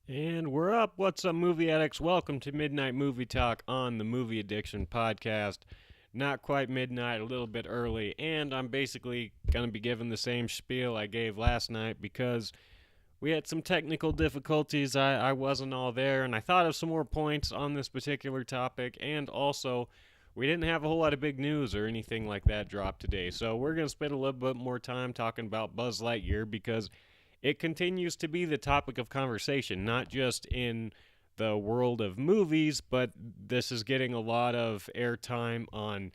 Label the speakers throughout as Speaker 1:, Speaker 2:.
Speaker 1: And we're up. What's up, movie addicts? Welcome to Midnight Movie Talk on the Movie Addiction Podcast. Not quite midnight, a little bit early, and I'm basically going to be giving the same spiel I gave last night because we had some technical difficulties. I wasn't all there, and I thought of some more points on this particular topic, and also we didn't have a whole lot of big news or anything like that drop today. So we're going to spend a little bit more time talking about Buzz Lightyear because it continues to be the topic of conversation, not just in the world of movies, but this is getting a lot of airtime on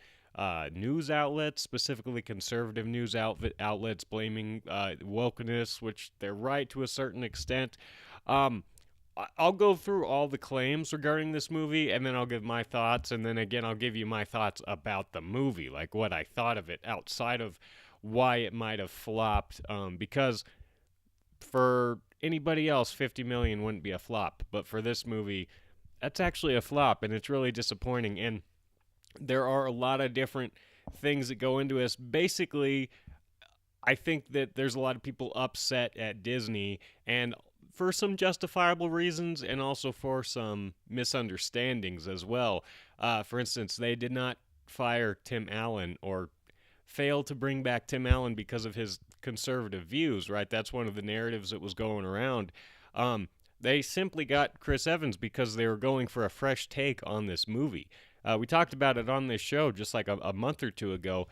Speaker 1: news outlets, specifically conservative news outlets, blaming wokeness, which they're right to a certain extent. Um, I'll go through all the claims regarding this movie, and then I'll give my thoughts, and then again, I'll give you my thoughts about the movie, like what I thought of it outside of why it might have flopped, because for anybody else, 50 million wouldn't be a flop, but for this movie, that's actually a flop, and it's really disappointing. And there are a lot of different things that go into this. Basically, I think that there's a lot of people upset at Disney, and for some justifiable reasons, and also for some misunderstandings as well. For instance, they did not fire Tim Allen or fail to bring back Tim Allen because of his conservative views, right? That's one of the narratives that was going around. They simply got Chris Evans because they were going for a fresh take on this movie. We talked about it on this show just like a month or two ago.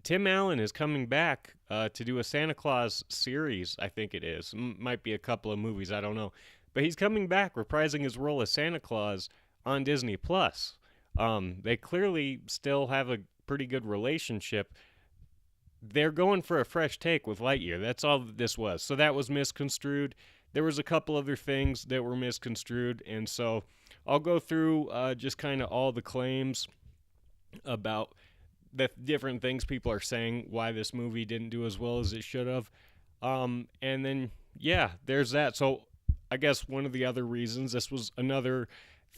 Speaker 1: Tim Allen is coming back to do a Santa Claus series, I think it is. Might be a couple of movies, I don't know. But he's coming back, reprising his role as Santa Claus on Disney Plus. They clearly still have a pretty good relationship. They're going for a fresh take with Lightyear. That's all that this was. So that was misconstrued. There was a couple other things that were misconstrued, and so I'll go through just kind of all the claims about the different things people are saying why this movie didn't do as well as it should have. And then, yeah, there's that. So I guess one of the other reasons this was another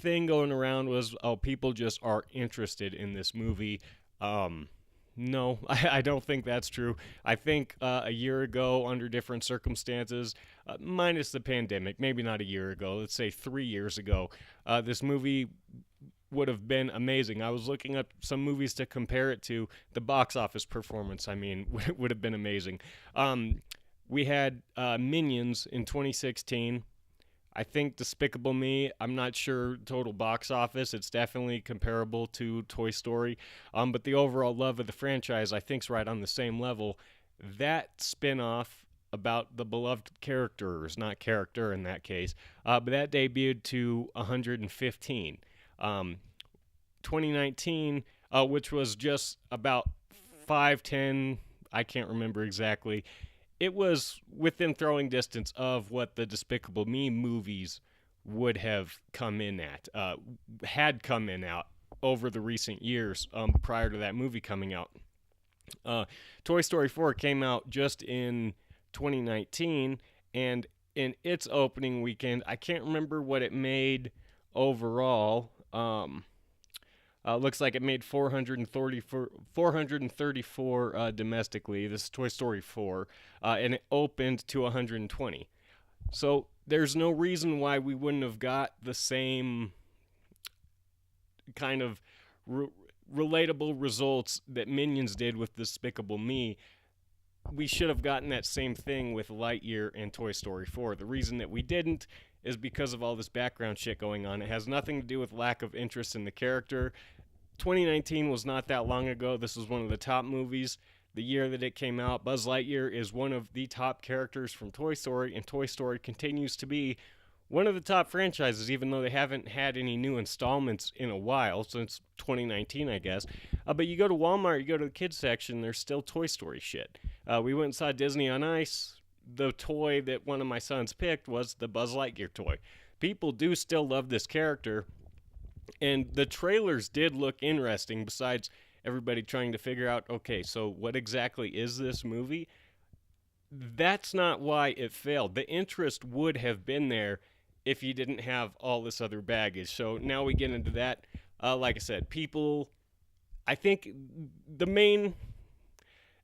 Speaker 1: thing going around was, oh, people just are interested in this movie. No, I don't think that's true. I think a year ago, under different circumstances, minus the pandemic, maybe not a year ago, let's say 3 years ago, this movie would have been amazing. I was looking up some movies to compare it to. The box office performance, I mean, would have been amazing. We had Minions in 2016. I think Despicable Me, I'm not sure total box office. It's definitely comparable to Toy Story. But the overall love of the franchise, I think, is right on the same level. That spin-off about the beloved characters, not character in that case, but that debuted to 115. 2019, which was just about 510, I can't remember exactly, it was within throwing distance of what the Despicable Me movies would have come in at, had come in out over the recent years prior to that movie coming out. Toy Story 4 came out just in 2019, and in its opening weekend, I can't remember what it made overall. Looks like it made 434 domestically. This is Toy Story 4, and it opened to 120. So there's no reason why we wouldn't have got the same kind of relatable results that Minions did with Despicable Me. We should have gotten that same thing with Lightyear and Toy Story 4. The reason that we didn't is because of all this background shit going on. It has nothing to do with lack of interest in the character. 2019 was not that long ago. This was one of the top movies the year that it came out. Buzz Lightyear is one of the top characters from Toy Story, and Toy Story continues to be one of the top franchises, even though they haven't had any new installments in a while, since 2019, I guess. But you go to Walmart, you go to the kids section, there's still Toy Story shit. We went and saw Disney on Ice. The toy that one of my sons picked was the Buzz Lightyear toy. People do still love this character, and the trailers did look interesting, besides everybody trying to figure out, okay, so what exactly is this movie? That's not why it failed. The interest would have been there if you didn't have all this other baggage. So now we get into that. Like I said, people, I think the main,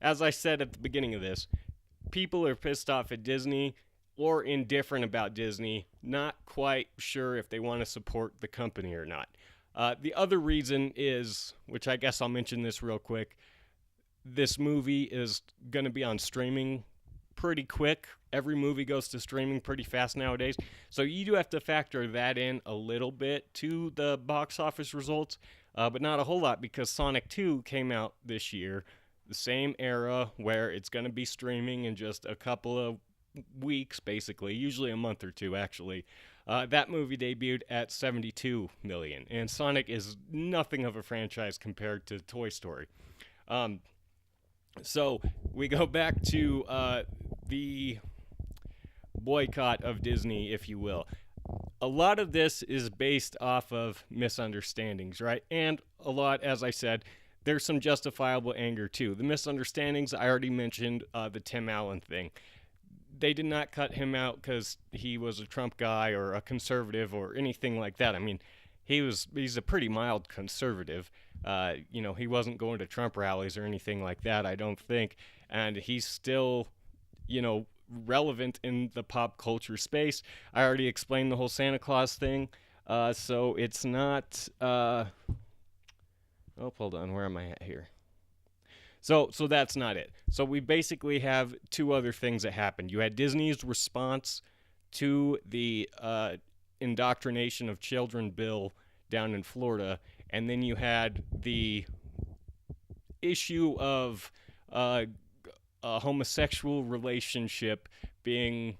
Speaker 1: as I said at the beginning of this, people are pissed off at Disney or indifferent about Disney, not quite sure if they want to support the company or not. The other reason is, which I guess I'll mention this real quick, this movie is going to be on streaming pretty quick. Every movie goes to streaming pretty fast nowadays. So you do have to factor that in a little bit to the box office results, but not a whole lot, because Sonic 2 came out this year, the same era where it's going to be streaming in just a couple of weeks, basically, usually a month or two, actually. That movie debuted at $72 million, and Sonic is nothing of a franchise compared to Toy Story. So we go back to the boycott of Disney, if you will. A lot of this is based off of misunderstandings, right? And a lot, as I said, there's some justifiable anger too. The misunderstandings, I already mentioned, the Tim Allen thing. They did not cut him out because he was a Trump guy or a conservative or anything like that. I mean, he's a pretty mild conservative. He wasn't going to Trump rallies or anything like that, I don't think. And he's still, relevant in the pop culture space. I already explained the whole Santa Claus thing. So it's not... hold on. Where am I at here? So that's not it. So we basically have two other things that happened. You had Disney's response to the indoctrination of children bill down in Florida, and then you had the issue of a homosexual relationship being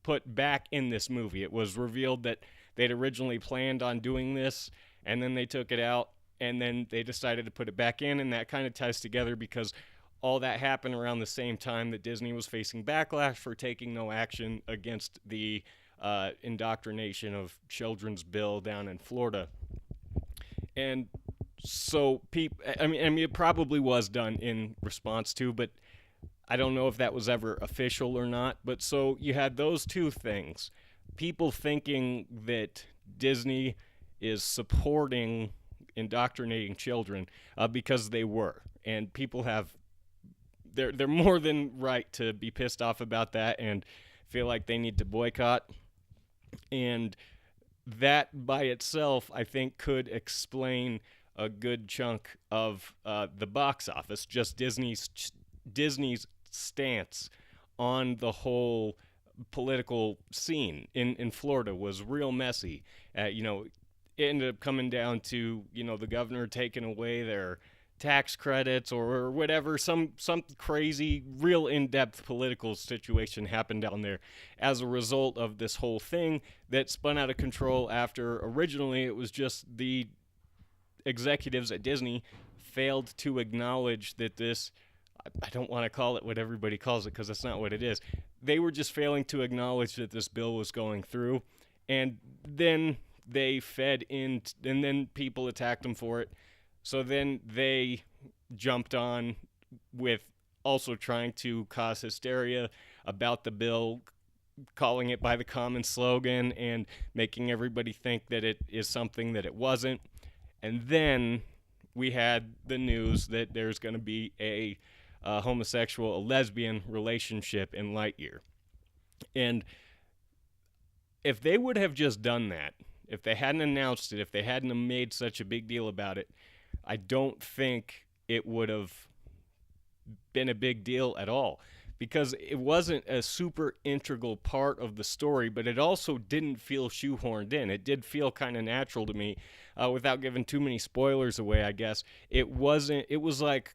Speaker 1: put back in this movie. It was revealed that they'd originally planned on doing this, and then they took it out, and then they decided to put it back in, and that kind of ties together because all that happened around the same time that Disney was facing backlash for taking no action against the indoctrination of children's bill down in Florida. And so it probably was done in response to, but I don't know if that was ever official or not. But so you had those two things. People thinking that Disney is supporting indoctrinating children because they were. And people they're more than right to be pissed off about that and feel like they need to boycott. And that by itself, I think, could explain a good chunk of the box office. Just Disney's stance on the whole political scene in Florida was real messy. It ended up coming down to, the governor taking away their tax credits or whatever, some crazy, real in-depth political situation happened down there as a result of this whole thing that spun out of control after originally it was just the executives at Disney failed to acknowledge that this, I don't want to call it what everybody calls it because that's not what it is. They were just failing to acknowledge that this bill was going through, and then they fed in, and then people attacked them for it. So then they jumped on with also trying to cause hysteria about the bill, calling it by the common slogan and making everybody think that it is something that it wasn't. And then we had the news that there's going to be a homosexual, a lesbian relationship in Lightyear. And if they would have just done that, if they hadn't announced it, if they hadn't made such a big deal about it, I don't think it would have been a big deal at all, because it wasn't a super integral part of the story, but it also didn't feel shoehorned in. It did feel kind of natural to me, without giving too many spoilers away, I guess. It was like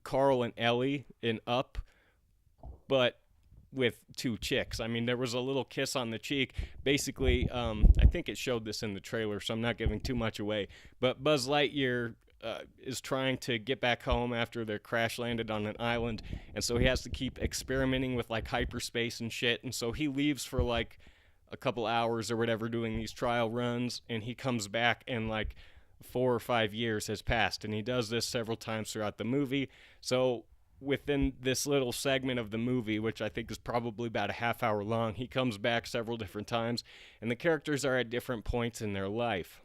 Speaker 1: Carl and Ellie in Up, but with two chicks. I mean, there was a little kiss on the cheek. Basically, I think it showed this in the trailer, so I'm not giving too much away. But Buzz Lightyear is trying to get back home after they're crash landed on an island, and so he has to keep experimenting with like hyperspace and shit. And so he leaves for like a couple hours or whatever doing these trial runs, and he comes back and like 4 or 5 years has passed, and he does this several times throughout the movie. So within this little segment of the movie, which I think is probably about a half hour long, he comes back several different times, and the characters are at different points in their life.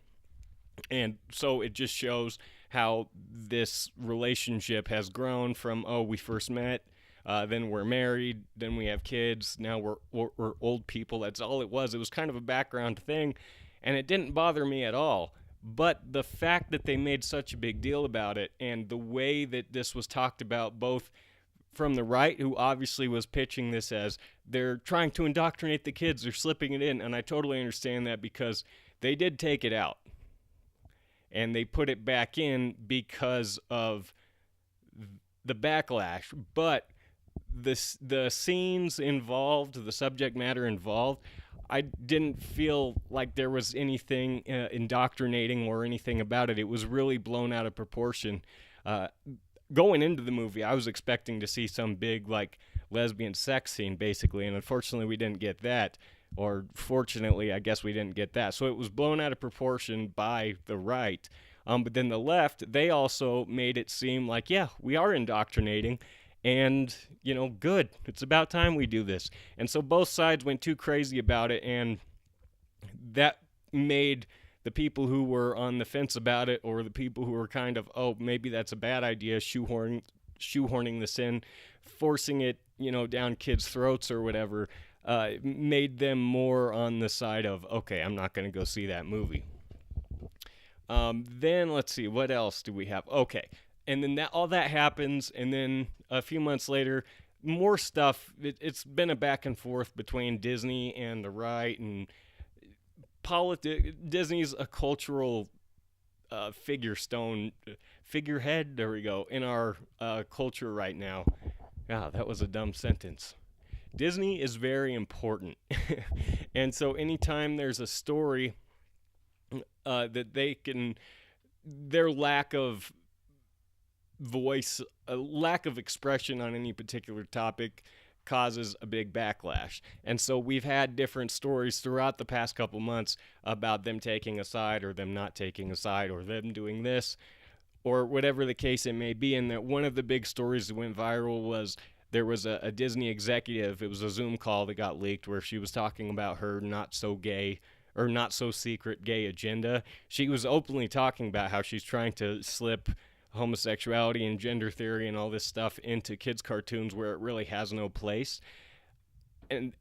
Speaker 1: And so it just shows how this relationship has grown from, we first met, then we're married, then we have kids, now we're old people. That's all it was. It was kind of a background thing, and it didn't bother me at all. But the fact that they made such a big deal about it, and the way that this was talked about, both from the right, who obviously was pitching this as they're trying to indoctrinate the kids, they're slipping it in, and I totally understand that, because they did take it out and they put it back in because of the backlash. But the scenes involved, the subject matter involved, I didn't feel like there was anything indoctrinating or anything about it. It was really blown out of proportion. Going into the movie, I was expecting to see some big, like, lesbian sex scene, basically, and unfortunately we didn't get that. Or fortunately, I guess we didn't get that. So it was blown out of proportion by the right. But then the left, they also made it seem like, yeah, we are indoctrinating, and, good. It's about time we do this. And so both sides went too crazy about it, and that made the people who were on the fence about it, or the people who were kind of, oh, maybe that's a bad idea, shoehorning this in, forcing it, down kids' throats or whatever, made them more on the side of, okay, I'm not going to go see that movie. Then let's see, what else do we have? Okay, and then all that happens, and then a few months later, more stuff. It's been a back and forth between Disney and the right, and Disney's a cultural figurehead, there we go, in our culture right now. Ah, that was a dumb sentence. Disney is very important. And so anytime there's a story that they can, their lack of voice, a lack of expression on any particular topic causes a big backlash. And so we've had different stories throughout the past couple months about them taking a side, or them not taking a side, or them doing this, or whatever the case it may be. And that one of the big stories that went viral was there was a Disney executive, it was a Zoom call that got leaked, where she was talking about her not so gay, or not so secret gay agenda. She was openly talking about how she's trying to slip homosexuality and gender theory and all this stuff into kids' cartoons where it really has no place. And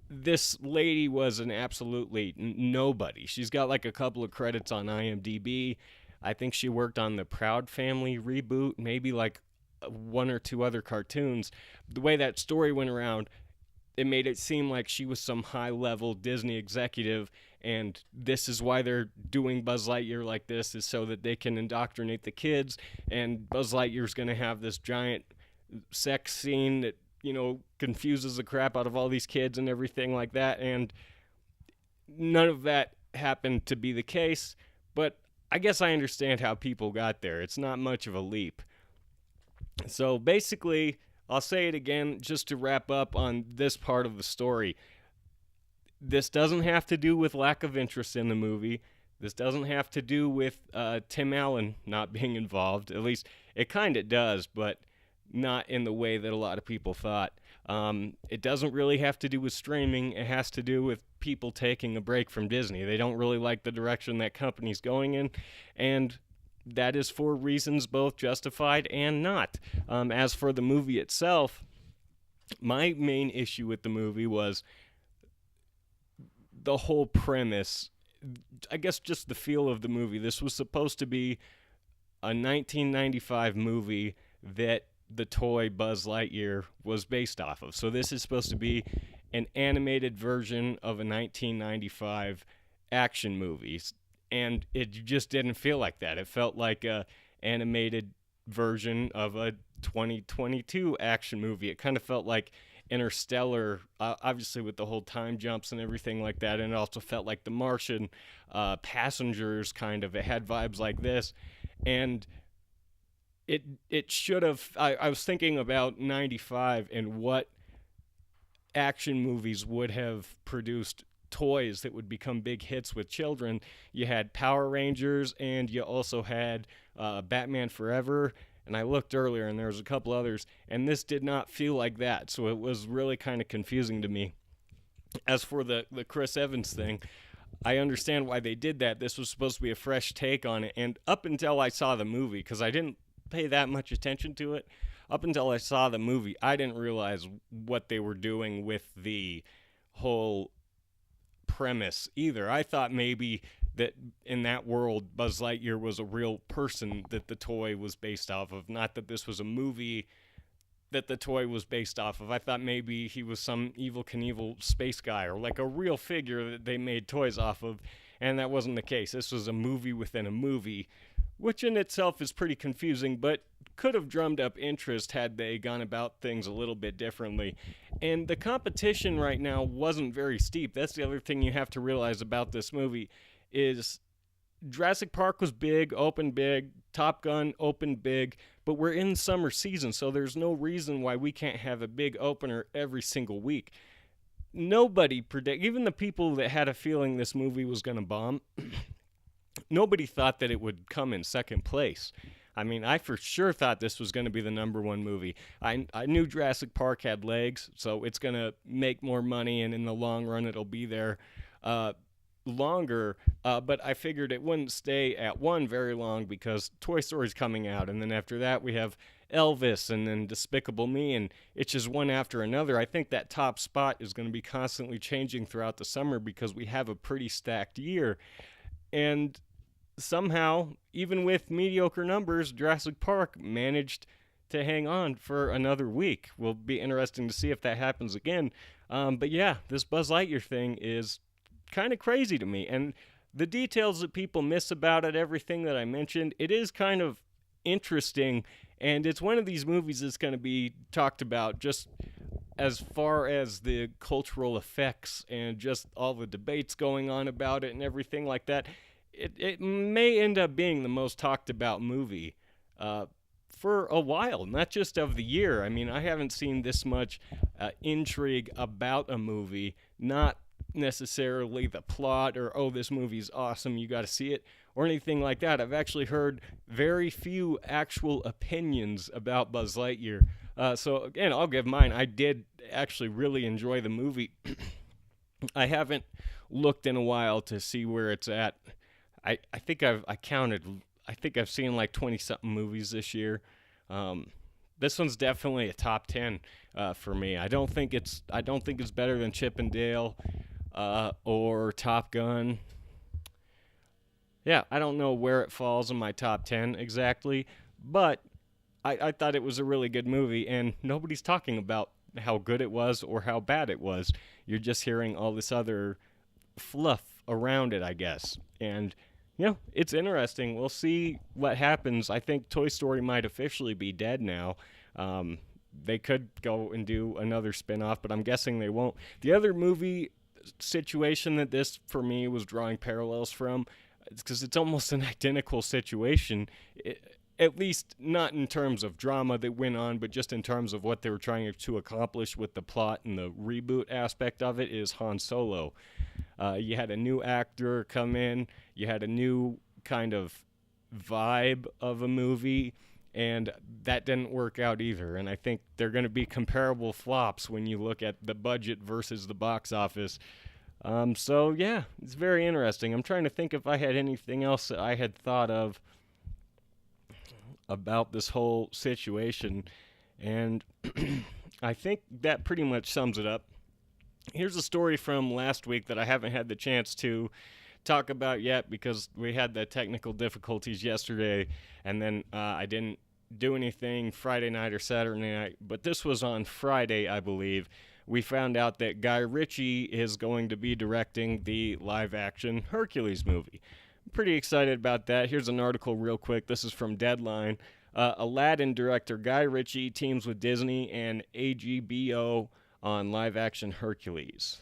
Speaker 1: this lady was an absolutely nobody. She's got like a couple of credits on IMDb. I think she worked on the Proud Family reboot, maybe like one or two other cartoons. The way that story went around, it made it seem like she was some high-level Disney executive, and this is why they're doing Buzz Lightyear like this, is so that they can indoctrinate the kids, and Buzz Lightyear's going to have this giant sex scene that, confuses the crap out of all these kids and everything like that, and none of that happened to be the case, but I guess I understand how people got there. It's not much of a leap. So basically, I'll say it again just to wrap up on this part of the story. This doesn't have to do with lack of interest in the movie. This doesn't have to do with Tim Allen not being involved. At least it kind of does, but not in the way that a lot of people thought. It doesn't really have to do with streaming. It has to do with people taking a break from Disney. They don't really like the direction that company's going in, and that is for reasons both justified and not. As for the movie itself, my main issue with the movie was the whole premise. I guess just the feel of the movie. This was supposed to be a 1995 movie that the toy Buzz Lightyear was based off of. So this is supposed to be an animated version of a 1995 action movie. And it just didn't feel like that. It felt like a animated version of a 2022 action movie. It kind of felt like Interstellar, obviously with the whole time jumps and everything like that, and it also felt like The Martian, Passengers, kind of. It had vibes like this, and it should have. I was thinking about 95 and what action movies would have produced toys that would become big hits with children. You had Power Rangers, and you also had Batman Forever. And I looked earlier, and there was a couple others, and this did not feel like that, so it was really kind of confusing to me. As for the Chris Evans thing, I understand why they did that. This was supposed to be a fresh take on it, and up until I saw the movie, because I didn't pay that much attention to it, up until I saw the movie, I didn't realize what they were doing with the whole premise either. I thought maybe that in that world, Buzz Lightyear was a real person that the toy was based off of, not that this was a movie that the toy was based off of. I thought maybe he was some Evel Knievel space guy or like a real figure that they made toys off of, and that wasn't the case. This was a movie within a movie, which in itself is pretty confusing, but could have drummed up interest had they gone about things a little bit differently. And the competition right now wasn't very steep. That's the other thing you have to realize about this movie is Jurassic Park was big, opened big, Top Gun opened big, but we're in summer season, so there's no reason why we can't have a big opener every single week. Nobody even the people that had a feeling this movie was going to bomb, nobody thought that it would come in second place. I mean, I for sure thought this was going to be the number one movie. I knew Jurassic Park had legs, so it's going to make more money, and in the long run, it'll be there longer, but I figured it wouldn't stay at one very long because Toy Story's coming out, and then after that we have Elvis and then Despicable Me, and it's just one after another. I think that top spot is going to be constantly changing throughout the summer because we have a pretty stacked year, and somehow, even with mediocre numbers, Jurassic Park managed to hang on for another week. Will be interesting to see if that happens again, but yeah, this Buzz Lightyear thing is kind of crazy to me, and the details that people miss about it, everything that I mentioned, it is kind of interesting, and it's one of these movies that's going to be talked about just as far as the cultural effects and just all the debates going on about it and everything like that. It may end up being the most talked about movie for a while, not just of the year. I mean, I haven't seen this much intrigue about a movie, not necessarily the plot or, oh, this movie's awesome, you got to see it, or anything like that. I've actually heard very few actual opinions about Buzz Lightyear. So again, I'll give mine. I did actually really enjoy the movie. I haven't looked in a while to see where it's at. I think I think I've seen like 20-something movies this year. This one's definitely a top 10 for me. I don't think it's better than Chip and Dale or Top Gun. Yeah, I don't know where it falls in my top 10 exactly, but I thought it was a really good movie, and nobody's talking about how good it was or how bad it was. You're just hearing all this other fluff around it, I guess. And, you know, it's interesting. We'll see what happens. I think Toy Story might officially be dead now. They could go and do another spin-off, but I'm guessing they won't. The other movie situation that this, for me, was drawing parallels from, because it's almost an identical situation, at least not in terms of drama that went on, but just in terms of what they were trying to accomplish with the plot and the reboot aspect of it, is Han Solo. You had a new actor come in, you had a new kind of vibe of a movie, and that didn't work out either. And I think they're going to be comparable flops when you look at the budget versus the box office. So, yeah, it's very interesting. I'm trying to think if I had anything else that I had thought of about this whole situation. And I think that pretty much sums it up. Here's a story from last week that I haven't had the chance to talk about yet because we had the technical difficulties yesterday, and then I didn't do anything Friday night or Saturday night, but this was on Friday, I believe. We found out that Guy Ritchie is going to be directing the live-action Hercules movie. I'm pretty excited about that. Here's an article real quick. This is from Deadline. Aladdin director Guy Ritchie teams with Disney and AGBO on live-action Hercules.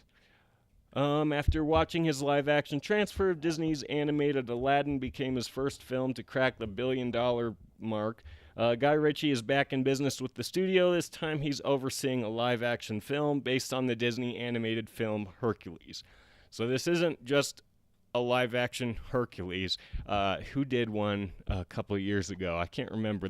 Speaker 1: After watching his live-action transfer of Disney's animated Aladdin became his first film to crack the $1 billion mark, Guy Ritchie is back in business with the studio. This time he's overseeing a live-action film based on the Disney animated film Hercules. So this isn't just a live-action Hercules. Who did one a couple of years ago? I can't remember.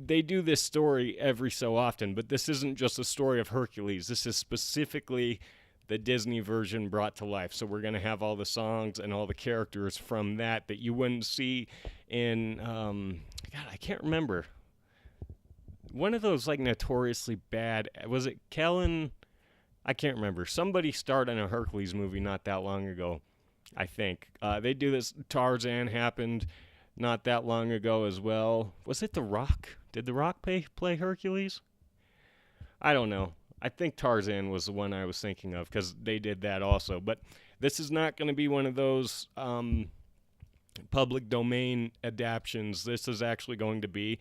Speaker 1: They do this story every so often, but this isn't just a story of Hercules. This is specifically the Disney version brought to life. So we're going to have all the songs and all the characters from that you wouldn't see in, I can't remember. one of those like notoriously bad. Was it Kellen? I can't remember. Somebody starred in a Hercules movie not that long ago, I think. They do this. Tarzan happened not that long ago as well. Was it The Rock? Did The Rock play Hercules? I don't know. I think Tarzan was the one I was thinking of because they did that also. But this is not going to be one of those public domain adaptions. This is actually going to be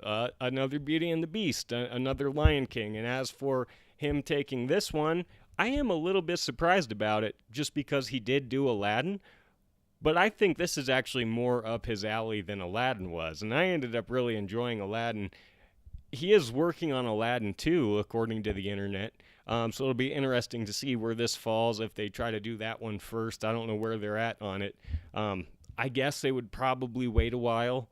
Speaker 1: another Beauty and the Beast, another Lion King. And as for him taking this one, I am a little bit surprised about it just because he did do Aladdin. But I think this is actually more up his alley than Aladdin was. And I ended up really enjoying Aladdin. He is working on Aladdin too, according to the internet. So it'll be interesting to see where this falls if they try to do that one first. I don't know where they're at on it. I guess they would probably wait a while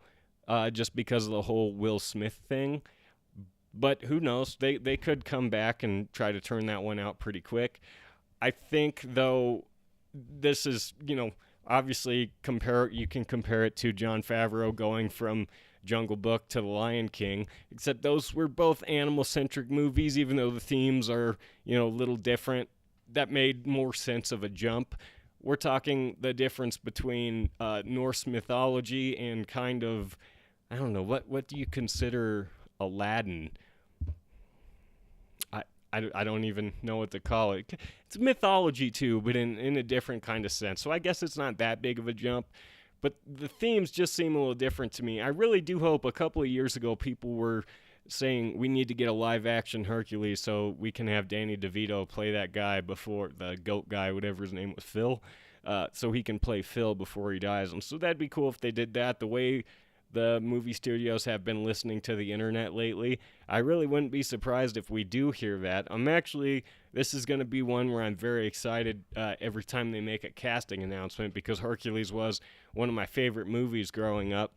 Speaker 1: just because of the whole Will Smith thing. But who knows? They could come back and try to turn that one out pretty quick. I think, though, this is, obviously you can compare it to Jon Favreau going from Jungle Book to The Lion King, except those were both animal-centric movies, even though the themes are, a little different. That made more sense of a jump. We're talking the difference between Norse mythology and kind of, I don't know, what do you consider Aladdin? I don't even know what to call it. It's mythology too, but in a different kind of sense. So I guess it's not that big of a jump. But the themes just seem a little different to me. I really do hope a couple of years ago people were saying we need to get a live-action Hercules so we can have Danny DeVito play that guy before, the goat guy, whatever his name was, Phil, so he can play Phil before he dies. And so that'd be cool if they did that. The way the movie studios have been listening to the internet lately, I really wouldn't be surprised if we do hear that. This is going to be one where I'm very excited every time they make a casting announcement because Hercules was one of my favorite movies growing up.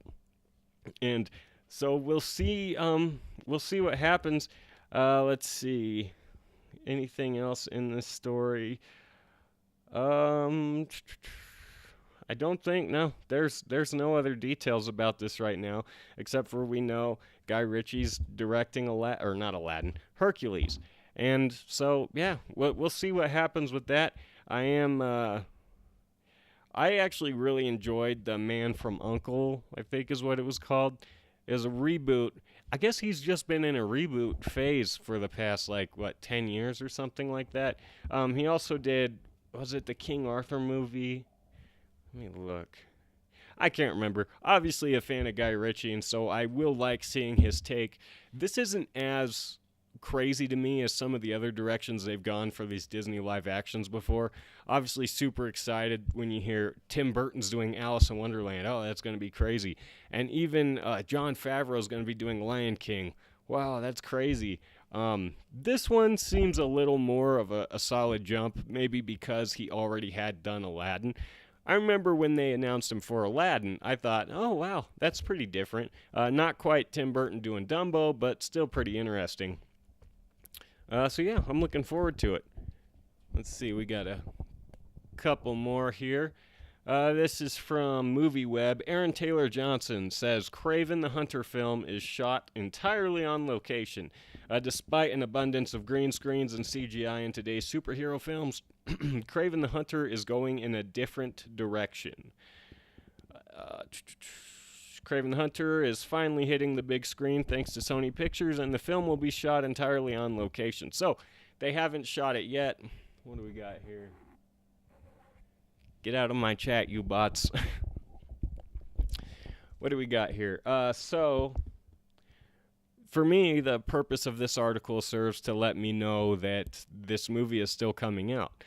Speaker 1: And so we'll see what happens. Let's see. Anything else in this story? I don't think, no. There's no other details about this right now, except for we know Guy Ritchie's directing Hercules. And so, yeah, we'll see what happens with that. I actually really enjoyed The Man from U.N.C.L.E., I think is what it was called. It was a reboot. I guess he's just been in a reboot phase for the past, 10 years or something like that. He also did, was it the King Arthur movie? Let me look. I can't remember. Obviously a fan of Guy Ritchie, and so I will like seeing his take. This isn't as crazy to me as some of the other directions they've gone for these Disney live actions before. Obviously super excited when you hear Tim Burton's doing Alice in Wonderland. Oh, that's going to be crazy. And even Jon Favreau's going to be doing Lion King. Wow, that's crazy. This one seems a little more of a solid jump, maybe because he already had done Aladdin. I remember when they announced him for Aladdin, I thought, oh, wow, that's pretty different. Not quite Tim Burton doing Dumbo, but still pretty interesting. So, yeah, I'm looking forward to it. Let's see, we got a couple more here. This is from MovieWeb. Aaron Taylor Johnson says, Kraven the Hunter film is shot entirely on location. Despite an abundance of green screens and CGI in today's superhero films, Kraven the Hunter is going in a different direction. Kraven the Hunter is finally hitting the big screen thanks to Sony Pictures, and the film will be shot entirely on location. So, they haven't shot it yet. What do we got here? Get out of my chat, you bots. What do we got here? So, for me, the purpose of this article serves to let me know that this movie is still coming out,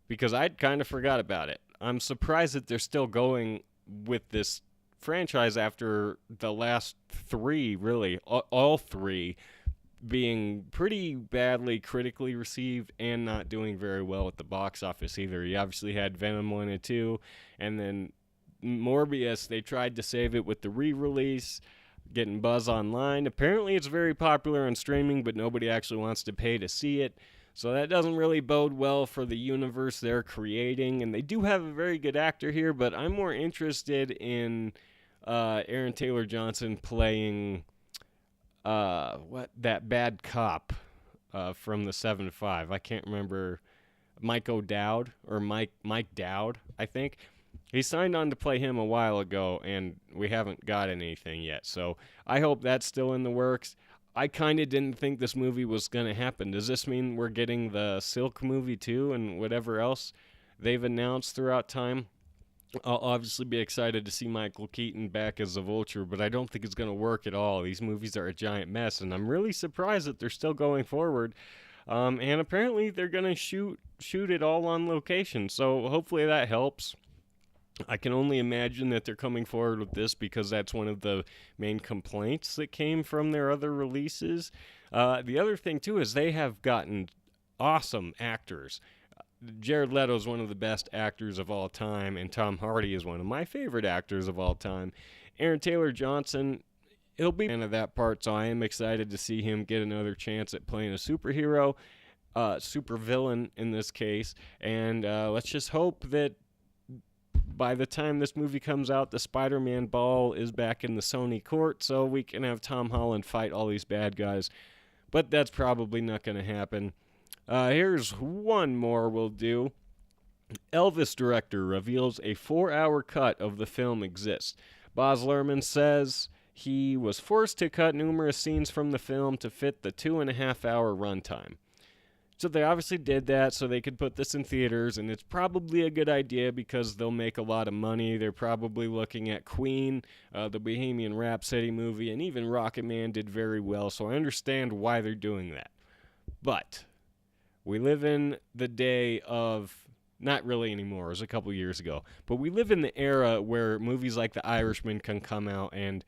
Speaker 1: because I'd kind of forgot about it. I'm surprised that they're still going with this franchise after the last three, really, all three being pretty badly critically received and not doing very well at the box office either. You obviously had Venom 1 and 2, and then Morbius, they tried to save it with the re-release, getting buzz online. Apparently it's very popular on streaming, but nobody actually wants to pay to see it. So that doesn't really bode well for the universe they're creating. And they do have a very good actor here, but I'm more interested in Aaron Taylor Johnson playing that bad cop from the 7-5. I can't remember. Mike O'Dowd or Mike Dowd, I think. He signed on to play him a while ago, and we haven't got anything yet. So I hope that's still in the works. I kind of didn't think this movie was going to happen. Does this mean we're getting the Silk movie too and whatever else they've announced throughout time? I'll obviously be excited to see Michael Keaton back as the Vulture, but I don't think it's going to work at all. These movies are a giant mess, and I'm really surprised that they're still going forward. And apparently they're going to shoot it all on location, so hopefully that helps. I can only imagine that they're coming forward with this because that's one of the main complaints that came from their other releases. The other thing, too, is they have gotten awesome actors. Jared Leto is one of the best actors of all time, and Tom Hardy is one of my favorite actors of all time. Aaron Taylor Johnson, he'll be a fan of that part, so I am excited to see him get another chance at playing a superhero, supervillain in this case, and let's just hope that by the time this movie comes out, the Spider-Man ball is back in the Sony court, so we can have Tom Holland fight all these bad guys, but that's probably not going to happen. Here's one more we'll do. Elvis director reveals a 4-hour cut of the film exists. Baz Luhrmann says he was forced to cut numerous scenes from the film to fit the 2.5-hour runtime. So they obviously did that so they could put this in theaters, and it's probably a good idea because they'll make a lot of money. They're probably looking at Queen, the Bohemian Rhapsody movie, and even Rocket Man did very well, so I understand why they're doing that. But we live in the day of, not really anymore, it was a couple years ago, but we live in the era where movies like The Irishman can come out and,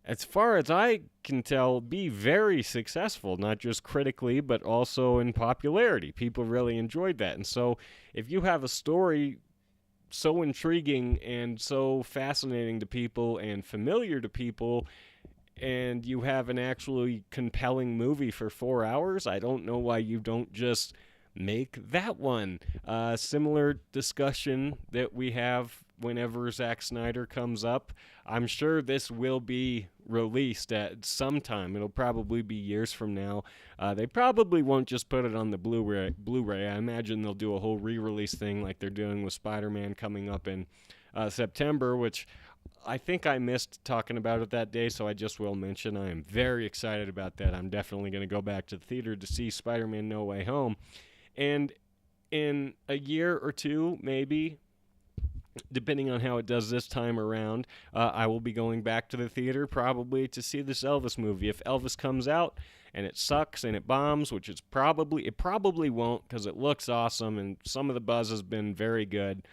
Speaker 1: as far as I can tell, be very successful, not just critically, but also in popularity. People really enjoyed that. And so if you have a story so intriguing and so fascinating to people and familiar to people, and you have an actually compelling movie for 4 hours, I don't know why you don't just make that one. Similar discussion that we have whenever Zack Snyder comes up. I'm sure this will be released at some time. It'll probably be years from now. They probably won't just put it on the Blu-ray. I imagine they'll do a whole re-release thing like they're doing with Spider-Man coming up in September, which I think I missed talking about it that day, so I just will mention I am very excited about that. I'm definitely going to go back to the theater to see Spider-Man No Way Home. And in a year or two, maybe, depending on how it does this time around, I will be going back to the theater probably to see this Elvis movie. If Elvis comes out and it sucks and it bombs, which it probably won't because it looks awesome and some of the buzz has been very good,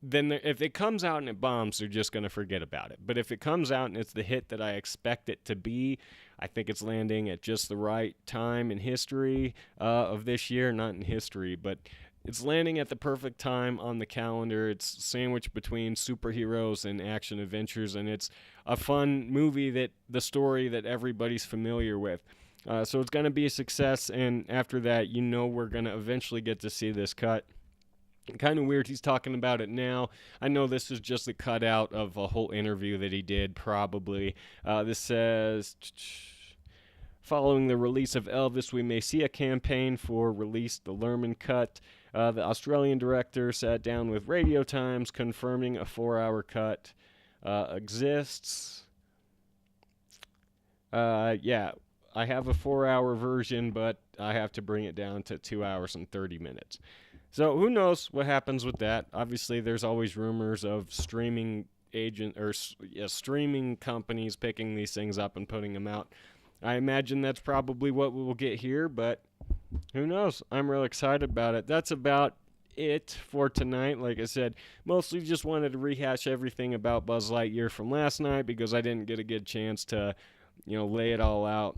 Speaker 1: then if it comes out and it bombs, they're just going to forget about it. But if it comes out and it's the hit that I expect it to be, I think it's landing at just the right time in history of this year. Not in history, but it's landing at the perfect time on the calendar. It's sandwiched between superheroes and action adventures, and it's a fun movie that the story that everybody's familiar with. So it's going to be a success, and after that, we're going to eventually get to see this cut. Kind of weird he's talking about it now. I know this is just a cutout of a whole interview that he did, probably. This says, following the release of Elvis, we may see a campaign for release the Luhrmann cut. The Australian director sat down with Radio Times, confirming a 4-hour cut exists. Yeah, I have a 4-hour version, but I have to bring it down to 2 hours and 30 minutes. So who knows what happens with that? Obviously, there's always rumors of streaming companies picking these things up and putting them out. I imagine that's probably what we will get here, but who knows? I'm real excited about it. That's about it for tonight. Like I said, mostly just wanted to rehash everything about Buzz Lightyear from last night because I didn't get a good chance to, lay it all out.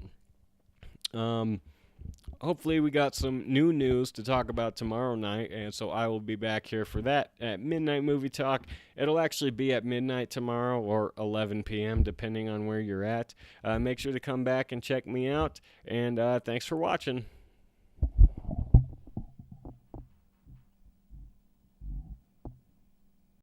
Speaker 1: Hopefully we got some new news to talk about tomorrow night, and so I will be back here for that at Midnight Movie Talk. It'll actually be at midnight tomorrow or 11 p.m., depending on where you're at. Make sure to come back and check me out, and thanks for watching.